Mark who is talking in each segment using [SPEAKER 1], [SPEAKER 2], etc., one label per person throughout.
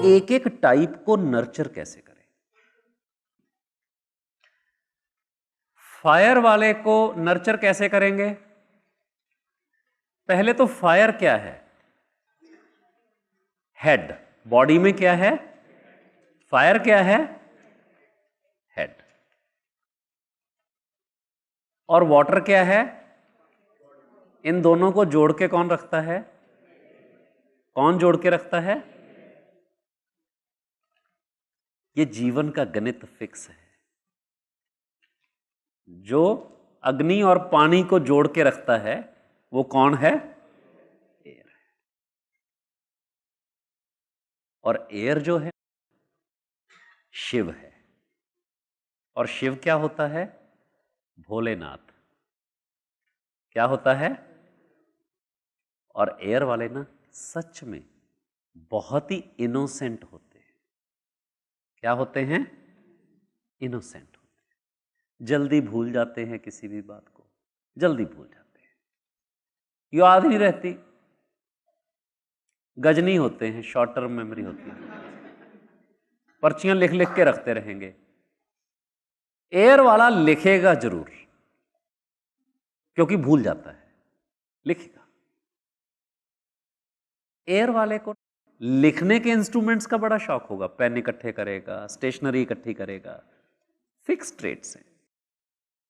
[SPEAKER 1] एक एक टाइप को नर्चर कैसे करें। फायर वाले को नर्चर कैसे करेंगे? पहले तो फायर क्या है? हेड। बॉडी में क्या है? फायर क्या है? हेड। और वाटर क्या है? इन दोनों को जोड़ के कौन रखता है? कौन जोड़ के रखता है? ये जीवन का गणित फिक्स है। जो अग्नि और पानी को जोड़ के रखता है वो कौन है? एयर है। और एयर जो है शिव है। और शिव क्या होता है? भोलेनाथ। क्या होता है? और एयर वाले ना सच में बहुत ही इनोसेंट होते हैं। क्या होते हैं? इनोसेंट होते हैं। जल्दी भूल जाते हैं किसी भी बात को, जल्दी भूल जाते हैं, याद नहीं रहती। गजनी होते हैं, शॉर्ट टर्म मेमोरी होती है, पर्चियां लिख लिख के रखते रहेंगे। एयर वाला लिखेगा जरूर क्योंकि भूल जाता है, लिखेगा। एयर वाले को लिखने के इंस्ट्रूमेंट्स का बड़ा शौक होगा, पेन इकट्ठे करेगा, स्टेशनरी इकट्ठी करेगा। फिक्स ट्रेट्स हैं,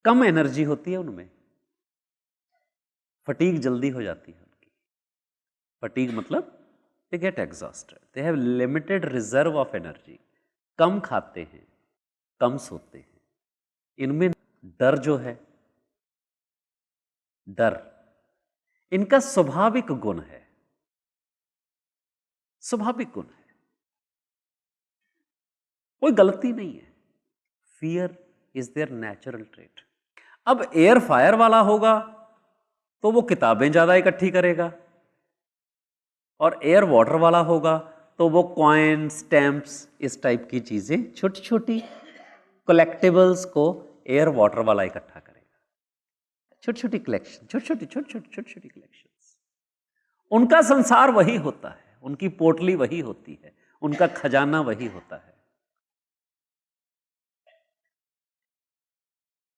[SPEAKER 1] कम एनर्जी होती है उनमें, फटीग जल्दी हो जाती है उनकी। फटीग मतलब they get exhausted, they have limited reserve of energy. कम खाते हैं, कम सोते हैं। इनमें डर जो है, डर इनका स्वाभाविक गुण है, स्वाभाविक गुण है, कोई गलती नहीं है। Fear is there natural trait. अब एयर फायर वाला होगा तो वो किताबें ज्यादा इकट्ठी करेगा, और एयर वाटर वाला होगा तो वो कॉइन, स्टैम्प्स, इस टाइप की चीजें, छोटी छोटी कलेक्टिबल्स को एयर वाटर वाला इकट्ठा करेगा। छोटी छोटी कलेक्शन, छोटी छोटी कलेक्शंस। उनका संसार वही होता है, उनकी पोटली वही होती है, उनका खजाना वही होता है।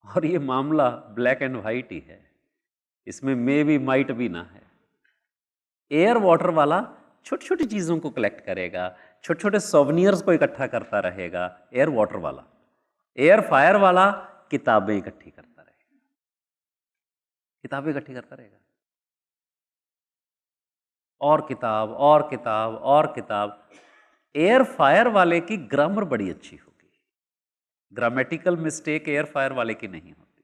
[SPEAKER 1] और ये मामला ब्लैक एंड व्हाइट ही है, इसमें मे भी माइट भी ना है। एयर वाटर वाला छोटी छोटी चीजों को कलेक्ट करेगा, छोटे छोटे सोवेनियर्स को इकट्ठा करता रहेगा, एयर वाटर वाला। एयर फायर वाला किताबें इकट्ठी करता रहेगा, किताबें इकट्ठी करता रहेगा, और किताब और किताब और किताब। एयर फायर वाले की ग्रामर बड़ी अच्छी होगी, ग्रामेटिकल मिस्टेक एयर फायर वाले की नहीं होती।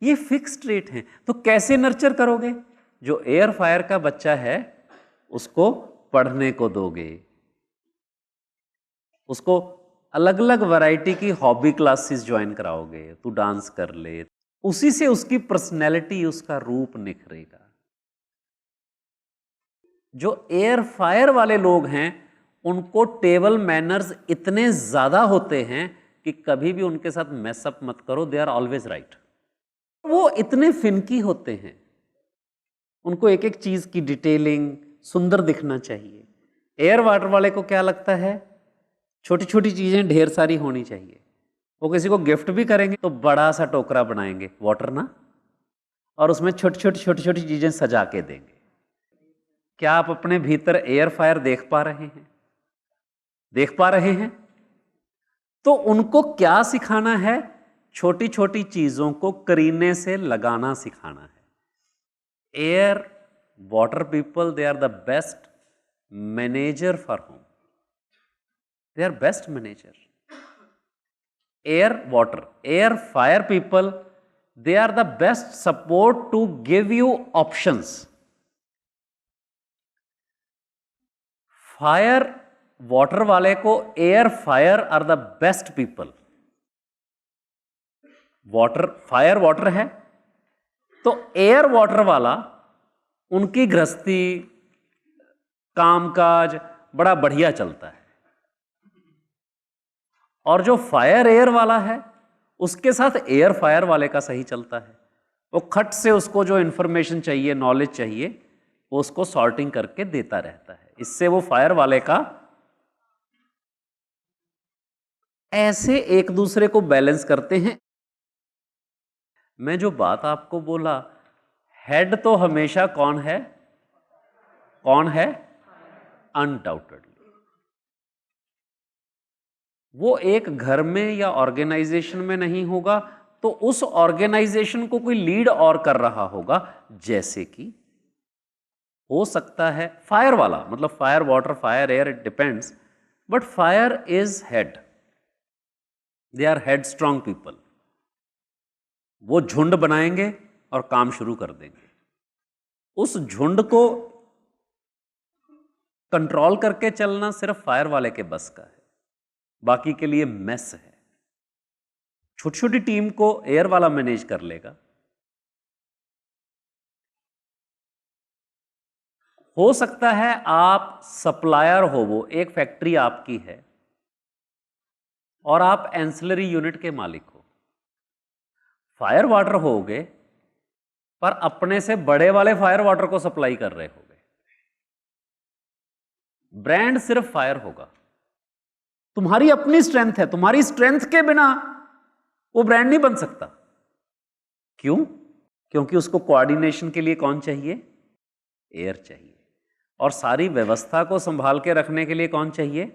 [SPEAKER 1] ये फिक्स ट्रेट है। तो कैसे नर्चर करोगे? जो एयर फायर का बच्चा है उसको पढ़ने को दोगे, उसको अलग अलग वैरायटी की हॉबी क्लासेस ज्वाइन कराओगे, तू डांस कर ले, उसी से उसकी पर्सनैलिटी, उसका रूप निखरेगा। जो एयर फायर वाले लोग हैं उनको टेबल मैनर्स इतने ज्यादा होते हैं कि कभी भी उनके साथ मैसअप मत करो, दे आर ऑलवेज राइट। वो इतने फिनकी होते हैं, उनको एक एक चीज की डिटेलिंग, सुंदर दिखना चाहिए। एयर वाटर वाले को क्या लगता है? छोटी छोटी चीजें ढेर सारी होनी चाहिए। वो किसी को गिफ्ट भी करेंगे तो बड़ा सा टोकरा बनाएंगे, वाटर ना, और उसमें छोटी छोटी चीजें सजा के देंगे। क्या आप अपने भीतर एयर फायर देख पा रहे हैं? देख पा रहे हैं? तो उनको क्या सिखाना है? छोटी छोटी चीजों को करीने से लगाना सिखाना है। Air water people, they are the best manager for home, they are best manager. Air water, air fire people, they are the best support to give you options. Fire water वाले को air fire are the best people. Water fire water है तो air water वाला, उनकी गृहस्थी कामकाज बड़ा बढ़िया चलता है। और जो फायर एयर वाला है उसके साथ एयर फायर वाले का सही चलता है। वो खट से उसको जो इंफॉर्मेशन चाहिए, नॉलेज चाहिए, वो उसको सॉर्टिंग करके देता रहता है। इससे वो फायर वाले का ऐसे एक दूसरे को बैलेंस करते हैं। मैं जो बात आपको बोला, हेड तो हमेशा कौन है? कौन है? अनडाउटेडली। वो एक घर में या ऑर्गेनाइजेशन में नहीं होगा तो उस ऑर्गेनाइजेशन को कोई लीड और कर रहा होगा। जैसे कि हो सकता है फायर वाला, मतलब fire, water, fire, air, it depends, but fire is head, they are headstrong people. वो झुंड बनाएंगे और काम शुरू कर देंगे। उस झुंड को कंट्रोल करके चलना सिर्फ फायर वाले के बस का है, बाकी के लिए मेस है। छोटी छोटी टीम को एयर वाला मैनेज कर लेगा। हो सकता है आप सप्लायर हो, वो एक फैक्ट्री आपकी है और आप एंसिलरी यूनिट के मालिक हो। फायर वाटर होगे पर अपने से बड़े वाले फायर वाटर को सप्लाई कर रहे होगे। ब्रांड सिर्फ फायर होगा। तुम्हारी अपनी स्ट्रेंथ है, तुम्हारी स्ट्रेंथ के बिना वो ब्रांड नहीं बन सकता। क्यों? क्योंकि उसको कोऑर्डिनेशन के लिए कौन चाहिए? एयर चाहिए। और सारी व्यवस्था को संभाल के रखने के लिए कौन चाहिए?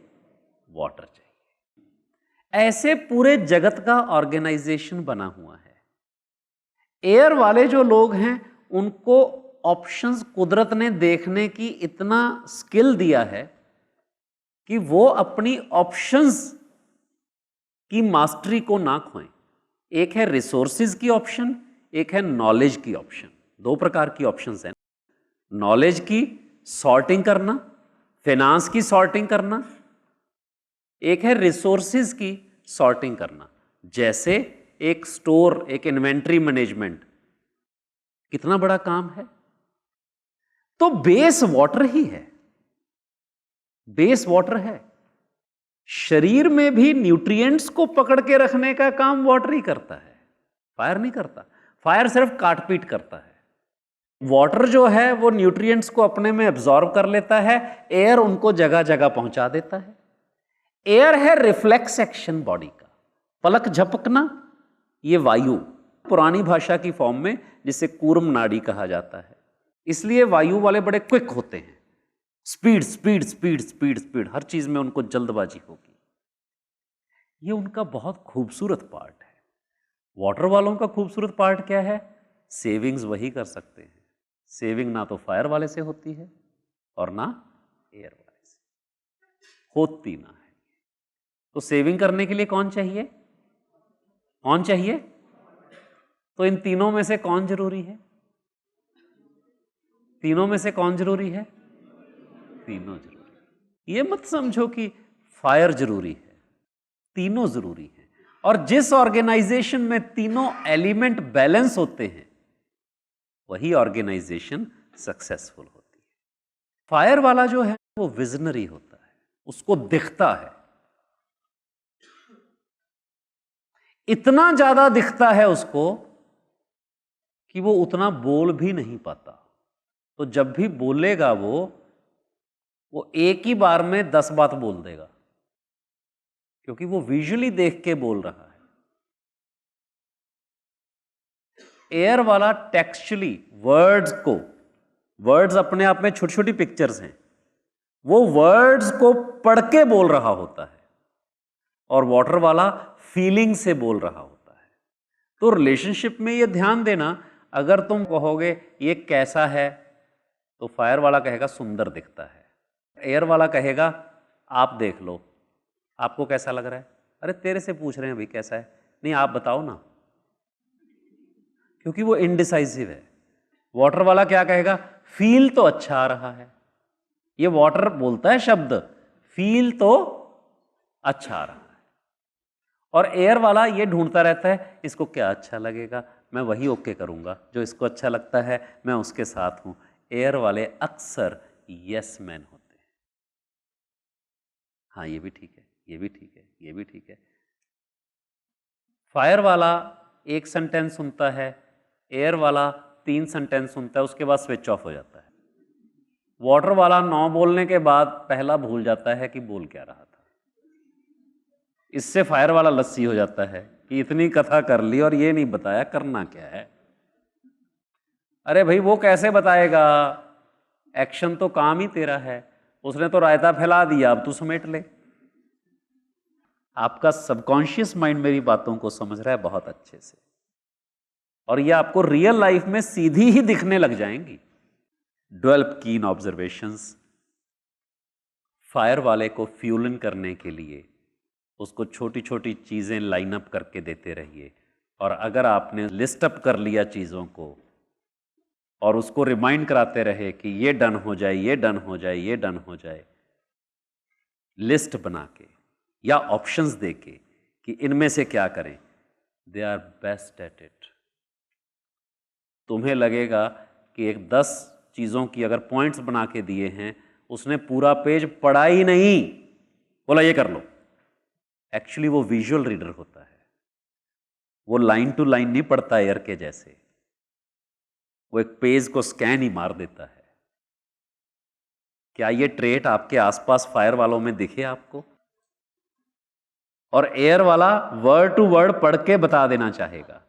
[SPEAKER 1] वाटर चाहिए। ऐसे पूरे जगत का ऑर्गेनाइजेशन बना हुआ है। एयर वाले जो लोग हैं उनको ऑप्शंस कुदरत ने देखने की इतना स्किल दिया है कि वो अपनी ऑप्शंस की मास्टरी को ना खोएं। एक है रिसोर्सेज की ऑप्शन, एक है नॉलेज की ऑप्शन। दो प्रकार की ऑप्शंस हैं। नॉलेज की सॉर्टिंग करना, फाइनेंस की सॉर्टिंग करना, एक है रिसोर्सेज की सॉर्टिंग करना। जैसे एक स्टोर, एक इन्वेंट्री मैनेजमेंट, कितना बड़ा काम है। तो बेस वाटर ही है, बेस वाटर है। शरीर में भी न्यूट्रिएंट्स को पकड़ के रखने का काम वाटर ही करता है, फायर नहीं करता। फायर सिर्फ काटपीट करता है। वाटर जो है वो न्यूट्रिएंट्स को अपने में एब्जॉर्ब कर लेता है, एयर उनको जगह जगह पहुंचा देता है। एयर है रिफ्लेक्स एक्शन बॉडी का, पलक झपकना, ये वायु पुरानी भाषा की फॉर्म में जिसे कूर्म नाड़ी कहा जाता है। इसलिए वायु वाले बड़े क्विक होते हैं। Speed speed speed speed speed, हर चीज में उनको जल्दबाजी होगी। ये उनका बहुत खूबसूरत पार्ट है। वाटर वालों का खूबसूरत पार्ट क्या है? सेविंग्स वही कर सकते हैं। सेविंग ना तो फायर वाले से होती है और ना एयर वाले से, होती ना है। तो सेविंग करने के लिए कौन चाहिए? कौन चाहिए? तो इन तीनों में से कौन जरूरी है? तीनों में से कौन जरूरी है? तीनों जरूरी। ये मत समझो कि फायर जरूरी है, तीनों जरूरी है। और जिस ऑर्गेनाइजेशन में तीनों एलिमेंट बैलेंस होते हैं वही ऑर्गेनाइजेशन सक्सेसफुल होती है। फायर वाला जो है वो विजनरी होता है, उसको दिखता है, इतना ज्यादा दिखता है उसको कि वो उतना बोल भी नहीं पाता। तो जब भी बोलेगा वो एक ही बार में 10 बात बोल देगा, क्योंकि वो विजुअली देख के बोल रहा है। एयर वाला टेक्सचुअली वर्ड्स अपने आप में छोटी छोटी पिक्चर्स हैं, वो वर्ड्स को पढ़ के बोल रहा होता है। और वाटर वाला फीलिंग से बोल रहा होता है। तो रिलेशनशिप में ये ध्यान देना, अगर तुम कहोगे ये कैसा है, तो फायर वाला कहेगा सुंदर दिखता है, एयर वाला कहेगा आप देख लो आपको कैसा लग रहा है। अरे तेरे से पूछ रहे हैं भाई कैसा है, नहीं आप बताओ ना, क्योंकि वो इनडिसाइसिव है। वाटर वाला क्या कहेगा? फील तो अच्छा आ रहा है। ये वाटर बोलता है शब्द, फील तो अच्छा आ रहा है। और एयर वाला ये ढूंढता रहता है इसको क्या अच्छा लगेगा, मैं वही ओके करूंगा, जो इसको अच्छा लगता है मैं उसके साथ हूं। एयर वाले अक्सर यस मैन होते हैं। हाँ ये भी ठीक है, ये भी ठीक है, ये भी ठीक है। फायर वाला एक सेंटेंस सुनता है, एयर वाला 3 सेंटेंस सुनता है, उसके बाद स्विच ऑफ हो जाता है। वाटर वाला 9 बोलने के बाद पहला भूल जाता है कि बोल क्या रहा था। इससे फायर वाला लस्सी हो जाता है कि इतनी कथा कर ली और ये नहीं बताया करना क्या है। अरे भाई वो कैसे बताएगा, एक्शन तो काम ही तेरा है, उसने तो रायता फैला दिया, अब तू समेट ले। आपका सबकॉन्शियस माइंड मेरी बातों को समझ रहा है बहुत अच्छे से, और ये आपको रियल लाइफ में सीधी ही दिखने लग जाएंगी। डेवलप कीन ऑब्जर्वेशंस। फायर वाले को फ्यूलन करने के लिए उसको छोटी छोटी चीज़ें लाइन अप करके देते रहिए, और अगर आपने लिस्ट अप कर लिया चीज़ों को और उसको रिमाइंड कराते रहे कि ये डन हो जाए, ये डन हो जाए, ये डन हो जाए, लिस्ट बना के या ऑप्शंस दे के कि इनमें से क्या करें, they are best at it. तुम्हें लगेगा कि एक 10 चीज़ों की अगर पॉइंट्स बना के दिए हैं, उसने पूरा पेज पढ़ा ही नहीं, बोला ये कर लो। एक्चुअली वो विजुअल रीडर होता है, वो लाइन टू लाइन नहीं पढ़ता एयर के जैसे, वो एक पेज को स्कैन ही मार देता है। क्या ये ट्रेट आपके आसपास फायर वालों में दिखे आपको? और एयर वाला वर्ड टू वर्ड पढ़ के बता देना चाहेगा,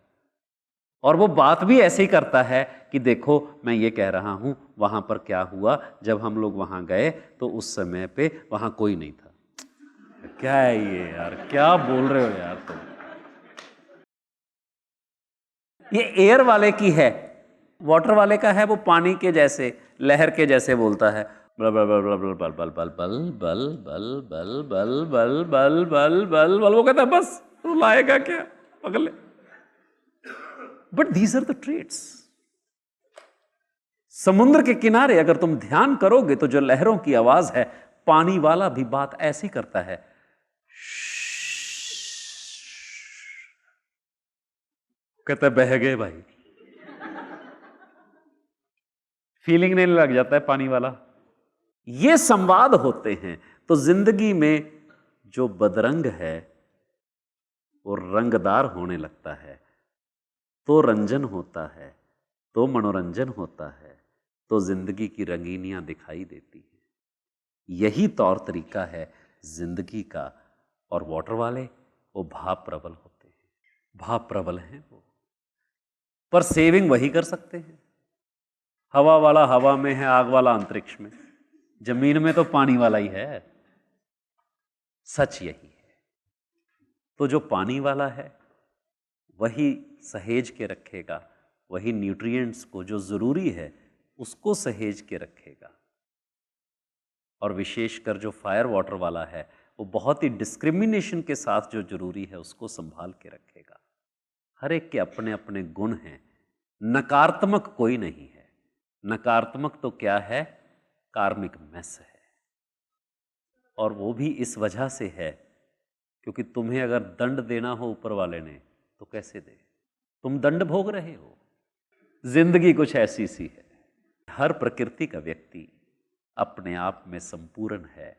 [SPEAKER 1] और वो बात भी ऐसे ही करता है कि देखो मैं ये कह रहा हूं, वहां पर क्या हुआ, जब हम लोग वहां गए तो उस समय पे वहां कोई नहीं था। क्या है ये यार, क्या बोल रहे हो यार तुम? ये एयर वाले की है, वाटर वाले का है वो पानी के जैसे, लहर के जैसे बोलता है, बल बल बल बल बल बल बल बल बल बल बल बल बल बल बल बल बल। वो कहता है बस रुलाएगा क्या, अगले। But these are the traits. समुद्र के किनारे अगर तुम ध्यान करोगे तो जो लहरों की आवाज है, पानी वाला भी बात ऐसी करता है, कहता है बह गए भाई। फीलिंग नहीं लग जाता है पानी वाला। ये संवाद होते हैं। तो जिंदगी में जो बदरंग है वो रंगदार होने लगता है, तो रंजन होता है, तो मनोरंजन होता है, तो जिंदगी की रंगीनियां दिखाई देती हैं। यही तौर तरीका है जिंदगी का। और वाटर वाले वो भाव प्रबल होते हैं, भाव प्रबल हैं वो, पर सेविंग वही कर सकते हैं। हवा वाला हवा में है, आग वाला अंतरिक्ष में, जमीन में तो पानी वाला ही है। सच यही है। तो जो पानी वाला है वही सहेज के रखेगा, वही न्यूट्रिएंट्स को जो जरूरी है उसको सहेज के रखेगा। और विशेषकर जो फायर वाटर वाला है वो बहुत ही डिस्क्रिमिनेशन के साथ जो जरूरी है उसको संभाल के रखेगा। हर एक के अपने अपने गुण हैं, नकारात्मक कोई नहीं है। नकारात्मक तो क्या है, कार्मिक मैस है। और वो भी इस वजह से है क्योंकि तुम्हें अगर दंड देना हो ऊपर वाले ने तो कैसे दे, तुम दंड भोग रहे हो। जिंदगी कुछ ऐसी सी है। हर प्रकृति का व्यक्ति अपने आप में संपूर्ण है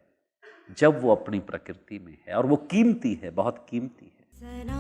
[SPEAKER 1] जब वो अपनी प्रकृति में है, और वो कीमती है, बहुत कीमती है।